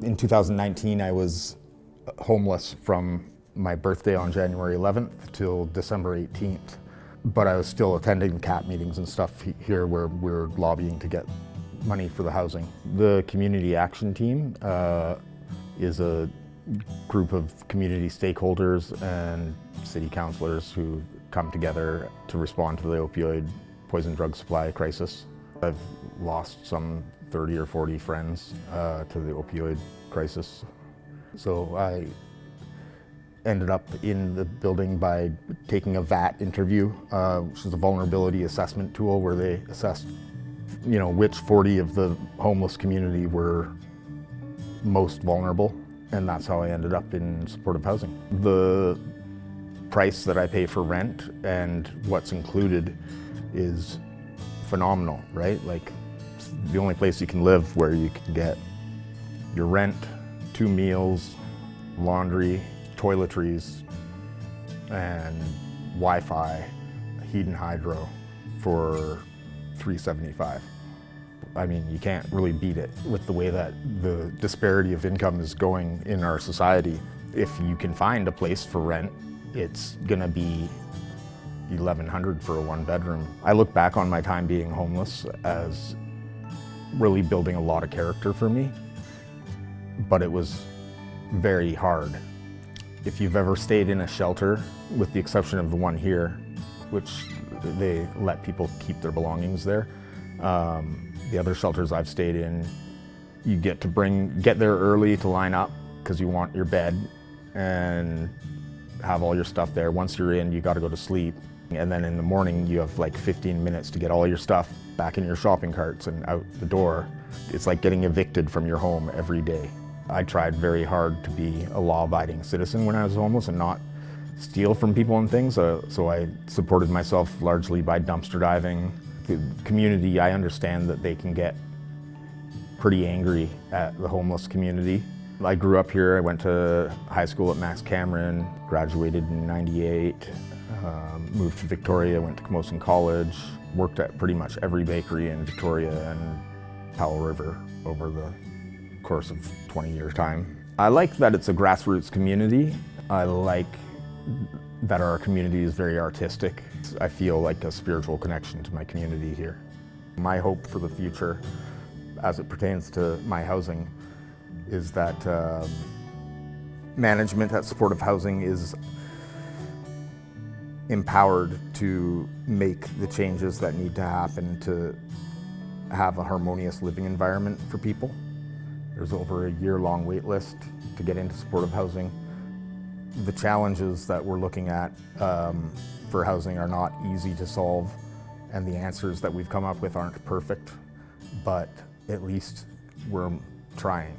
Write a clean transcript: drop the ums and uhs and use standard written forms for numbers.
In 2019, I was homeless from my birthday on January 11th till December 18th. But I was still attending CAT meetings and stuff here where we're lobbying to get money for the housing. The Community Action Team is a group of community stakeholders and city councillors who come together to respond to the opioid poison drug supply crisis. I've lost some 30 or 40 friends to the opioid crisis. So I ended up in the building by taking a VAT interview, which is a vulnerability assessment tool where they assessed, which 40 of the homeless community were most vulnerable, and that's how I ended up in supportive housing. The price that I pay for rent and what's included is phenomenal, right? Like, it's the only place you can live where you can get your rent, 2 meals, laundry, toiletries, and Wi-Fi, heat and hydro for $375. I mean, you can't really beat it with the way that the disparity of income is going in our society. If you can find a place for rent, it's gonna be $1,100 for a 1-bedroom. I look back on my time being homeless as really building a lot of character for me, but it was very hard. If you've ever stayed in a shelter, with the exception of the one here, which they let people keep their belongings there, the other shelters I've stayed in, you get there early to line up because you want your bed and have all your stuff there. Once you're in, you got to go to sleep. And then in the morning, you have like 15 minutes to get all your stuff back in your shopping carts and out the door. It's like getting evicted from your home every day. I tried very hard to be a law-abiding citizen when I was homeless and not steal from people and things, so I supported myself largely by dumpster diving. The community, I understand that they can get pretty angry at the homeless community. I grew up here. I went to high school at Max Cameron, graduated in '98, moved to Victoria, went to Camosun College, worked at pretty much every bakery in Victoria and Powell River over the course of 20 years' time. I like that it's a grassroots community. I like that our community is very artistic. I feel like a spiritual connection to my community here. My hope for the future, as it pertains to my housing, is that management at supportive housing is empowered to make the changes that need to happen to have a harmonious living environment for people. There's over a year-long wait list to get into supportive housing. The challenges that we're looking at for housing are not easy to solve, and the answers that we've come up with aren't perfect, but at least we're trying.